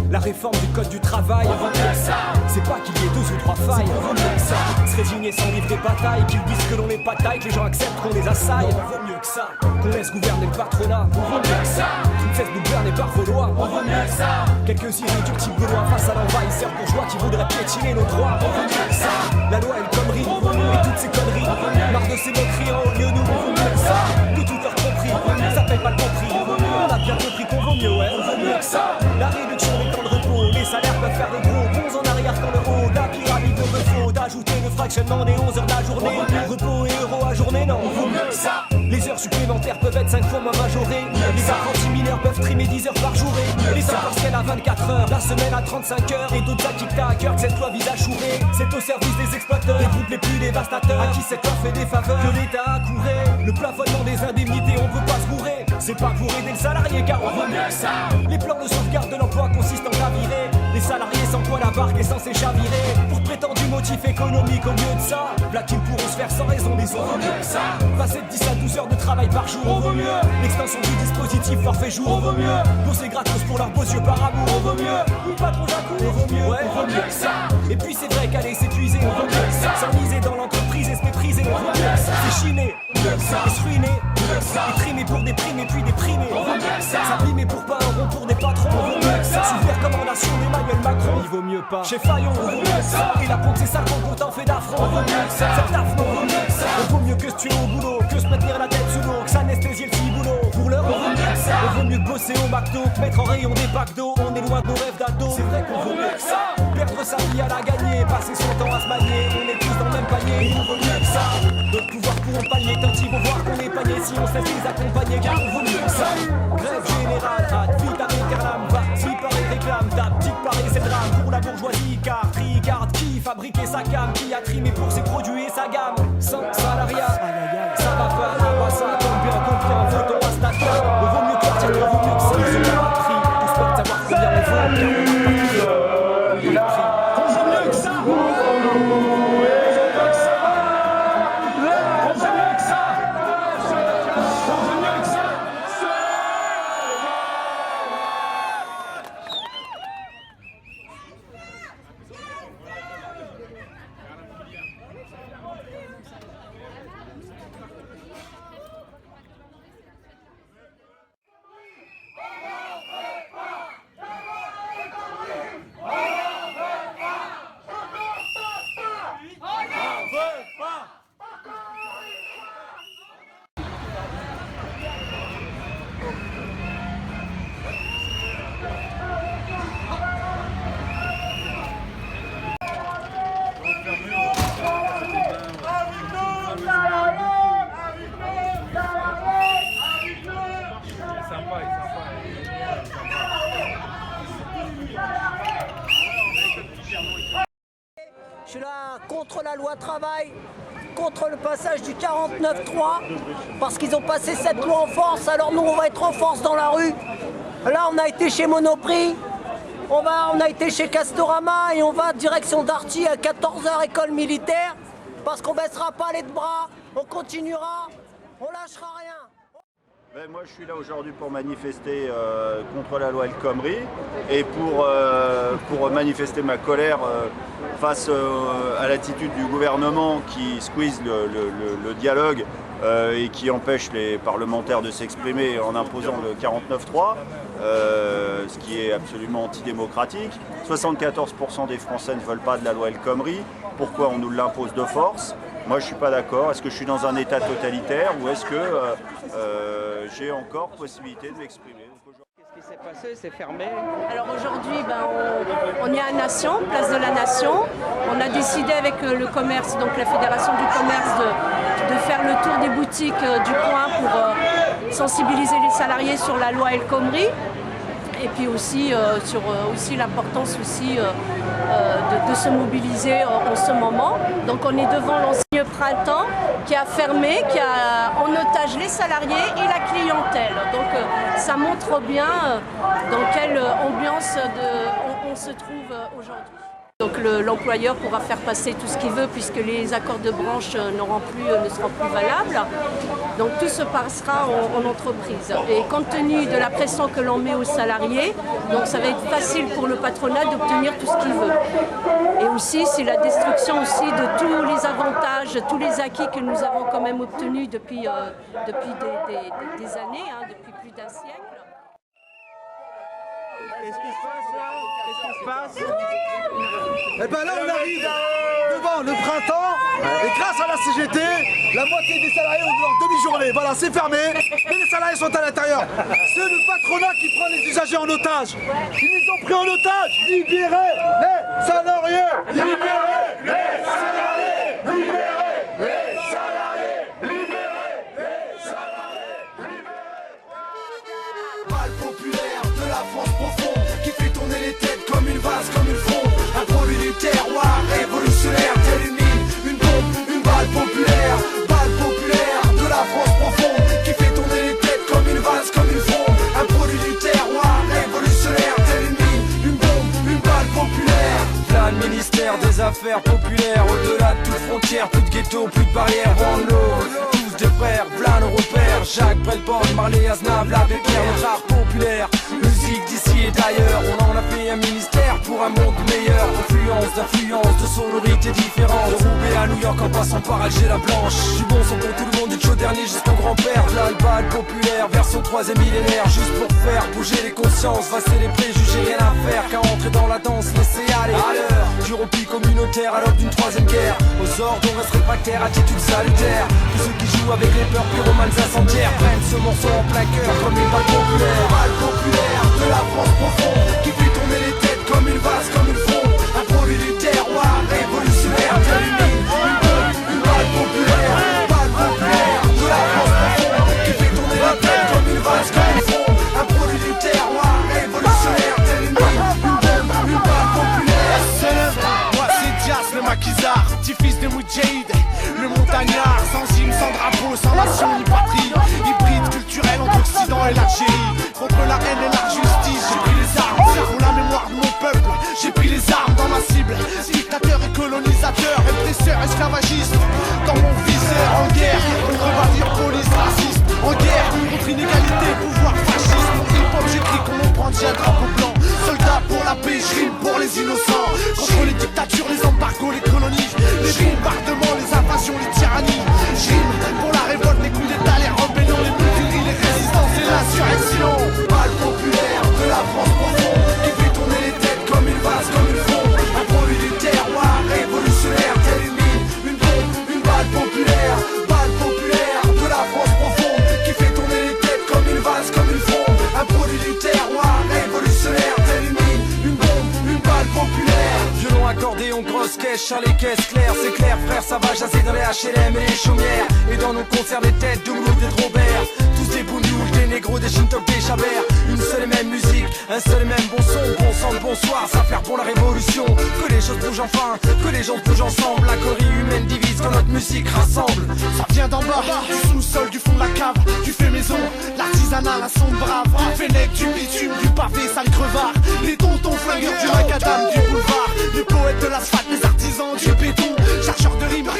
La réforme du code du travail, c'est pas qu'il y ait 2 ou 3 failles. Se résigner sans livrer bataille, qu'ils disent que l'on est pas taille, que les gens acceptent qu'on les assaille. On vaut mieux que ça, qu'on laisse gouverner le patronat. On vaut mieux que ça, qu'on cesse de gouverner par vos lois. On vaut mieux que ça, quelques irréductibles gaulois face à l'envahisseur bourgeois qui voudraient piétiner nos droits. On vaut mieux que ça, la loi elle connerie, et toutes ces conneries. Marre de ces moqueries en haut lieu, nous on vaut mieux que ça, de tout leur compris, ça paye pas le compris. On a bien compris qu'on vaut mieux, ouais, on vaut mieux que ça. La réduction des temps de repos, les salaires peuvent faire de gros bonds en arrière quand le haut. La pyramide de refaux, d'ajouter le fractionnement des 11 heures de la journée. Repos et euros à journée, non, on vaut mieux que ça. Les heures supplémentaires peuvent être 5 fois moins majorées. Les apprentis mineurs peuvent trimer 10 heures par jour. Les temps partiels à 24 heures, la semaine à 35 heures. Et d'autres acquis à cœur que cette loi vise à chourer. C'est au service des exploiteurs, des groupes les plus dévastateurs, à qui cette loi fait des faveurs que l'État a couré. Le plafonnement des indemnités, on peut pas se bourrer. C'est pas pour aider le salarié car on vaut mieux que ça. Les plans de sauvegarde de l'emploi consistent en virer les salariés sans quoi la barque est censée chavirer. Pour prétendu motif économique au lieu de ça, là qu'ils pourront se faire sans raison, mais on vaut mieux que ça. Passer de 10 à 12 heures de travail par jour, on vaut mieux. L'extension du dispositif forfait jour, on vaut mieux. Bosser gratos pour leurs beaux yeux par amour, on vaut mieux. Oui, pas trop d'un coup, on vaut mieux, ouais, on vaut mieux que ça. Et puis c'est vrai qu'aller s'épuiser, on vaut mieux que ça. S'enliser dans l'entreprise et se mépriser, on vaut mieux que ça. S'échiner, et se ruiner, et trimer pour déprimer puis déprimer, on vaut mieux que ça. S'abîmer pour pas un rond pour des patrons, on vaut mieux que ça. Sous les recommandations d'Emmanuel Macron, il vaut mieux pas. Chez Fayon, on vaut mieux que ça. Et la ponte c'est ça qu'on compte en fait d'affront, on vaut mieux que ça. Cette affront, on vaut mieux que ça. On vaut mieux que se tuer au boulot, que se maintenir la tête sous l'eau, que s'anesthésier le ciboulot. Pour l'heure, on vaut mieux que ça. On vaut mieux que bosser au McDo, que mettre en rayon des packs d'eau. On est loin de nos rêves d'ado. C'est vrai qu'on vaut mieux que ça. Perdre sa vie à la gagner, passer son temps à se manier. On est tous dans le même panier, on vaut mieux que ça. D'autres pouvoirs pourront pallier tant ils vont voir qu'on est panier. Si on sait les accompagner, car on vaut mieux que ça. Grève générale, ad vitam aeternam, parti par les réclames, ta petite Paris c'est le drame pour la bourgeoisie, car Tricard qui fabriquait sa cam, qui a trimé pour ses produits et sa gamme. Sans salariat, ça va pas, ça tombe bien compris en votant à Stadia. On vaut mieux que l'article, on vaut mieux que ça. Ils ont pas pris, tous peuvent savoir combien on vaut, car on n'a pas pris. On vaut mieux que ça. Je suis là contre la loi travail, contre le passage du 49.3, parce qu'ils ont passé cette loi en force, alors nous on va être en force dans la rue. Là on a été chez Monoprix, on a été chez Castorama et on va direction Darty à 14h école militaire, parce qu'on baissera pas les bras, on continuera, on lâchera rien. Ben, moi je suis là aujourd'hui pour manifester contre la loi El Khomri et pour manifester ma colère face à l'attitude du gouvernement qui squeeze le dialogue et qui empêche les parlementaires de s'exprimer en imposant le 49.3, ce qui est absolument antidémocratique. 74% des Français ne veulent pas de la loi El Khomri. Pourquoi on nous l'impose de force? Moi je ne suis pas d'accord. Est-ce que je suis dans un état totalitaire ou est-ce que j'ai encore possibilité de m'exprimer? Qu'est-ce qui s'est passé? C'est fermé. Alors aujourd'hui, on est à Nation, place de la Nation. On a décidé avec le commerce, donc la Fédération du commerce, de faire le tour des boutiques du coin pour sensibiliser les salariés sur la loi El Khomri. Et puis aussi sur l'importance aussi de se mobiliser en ce moment. Donc on est devant l'enseigne Printemps qui a fermé, qui a en otage les salariés et la clientèle. Donc ça montre bien dans quelle ambiance on se trouve aujourd'hui. Donc l'employeur pourra faire passer tout ce qu'il veut puisque les accords de branche ne seront plus valables. Donc tout se passera en entreprise. Et compte tenu de la pression que l'on met aux salariés, donc ça va être facile pour le patronat d'obtenir tout ce qu'il veut. Et aussi c'est la destruction aussi de tous les avantages, tous les acquis que nous avons quand même obtenus depuis des années, depuis plus d'un siècle. Qu'est-ce qui se passe là? Qu'est-ce qui se passe? Et ben là on arrive devant le printemps et grâce à la CGT, la moitié des salariés ont leur demi-journée. Voilà, c'est fermé, mais les salariés sont à l'intérieur. C'est le patronat qui prend les usagers en otage. Ils les ont pris en otage. Libérez les salariés. Libérez les salariés. Libérez les salariés. Libérez les salariés. Balle populaire de la France profonde qui fait tourner les têtes comme une vase, comme une fronde. Un produit du terroir révolutionnaire, tel une mine, une bombe, une balle populaire de la France profonde qui fait tourner les têtes comme une vase, comme une fronde. Un produit du terroir révolutionnaire, tel une mine, une bombe, une balle populaire. Là, le ministère des Affaires populaires, au-delà de toute frontière, plus de ghetto, plus de barrières, one love. Tous des frères, plein nos repères, Jacques Brel-Born, Marley Aznavour, l'abbé Pierre, notre art populaire. Musique d'ici et d'ailleurs, on en a fait un ministère pour un monde meilleur. Influence, d'influence, de sonorité différente. De Roubaix à New York en passant par Alger la Blanche. Du bon son pour tout le monde, du chaud dernier jusqu'au grand-père. Là, le bal populaire, version 3e millénaire. Juste pour faire bouger les consciences, vasser les préjugés, rien à faire qu'à entrer dans la danse, laisser aller à l'heure. Du repli communautaire à l'heure d'une 3e guerre. Aux ordres, on reste réfractaire, attitude salutaire. Tous ceux qui jouent avec les peurs pyromanes incendiaires prennent ce morceau en plein cœur comme une balle populaire. Balle populaire de la France profonde qui fait tourner les têtes comme une vase, comme une fronde. Un produit du terroir révolutionnaire, tel une mine, une bombe, une balle populaire de la France profonde qui fait tourner les têtes comme une vase, comme une fronde. Un produit du terroir révolutionnaire, tel une mine, une bombe, une balle populaire. Moi c'est Diaz le maquisard, petit-fils de Moudjahid, le montagnard, sans hymne, sans drapeau, sans nation ni patrie. Hybride culturel entre l'Occident et l'Algérie. Contre la haine et l'injustice, j'ai pris les armes pour la mémoire de mon peuple. J'ai pris les armes dans ma cible. Dictateur et colonisateur, répresseur, esclavagiste. Dans mon viseur, en guerre contre bâtir police raciste. En guerre contre inégalité, pouvoir fasciste. Mon hip-hop j'écris comme on prend un drapeau blanc. Soldat pour la paix, je rime pour les innocents. Contre les dictatures, les embargos, les colonies, les bombardements, les invasions, les tyrannies. Je rime pour la révolte, les coups d'état, les rébellions, les mutineries, les résistances et l'insurrection. Balle populaire de la France profonde qui fait tourner les têtes comme une vase, comme une fronde. Un produit du terroir révolutionnaire, tel une mine, une bombe, une balle populaire de la France profonde qui fait tourner les têtes comme une vase, comme une fronde. Un produit du terroir révolutionnaire, tel une mine, une bombe, une balle populaire. Violon, accordéon, grosse caisse, sur les caisses claires. C'est clair, frère, ça va chasser dans les HLM et les chaumières. Et dans nos concerts, des têtes de Mouloud et de Robert. Tous des bougnoules, des négros, des chintok, des chabert. Une seule et même musique, un seul et même bon son. Bon sang, bonsoir, ça faire pour la révolution. Que les choses bougent enfin, que les gens bougent ensemble. La corie humaine divise quand notre musique rassemble. Ça vient d'en bas, du sous-sol, du fond de la cave, du fait maison, l'artisanat, la sonde brave. Fennec, du bitume, du pavé, sale crevard. Les tontons flingueurs du macadam, du boulevard. Les poètes de l'asphalte, les artisans du béton. Chercheurs de rimes,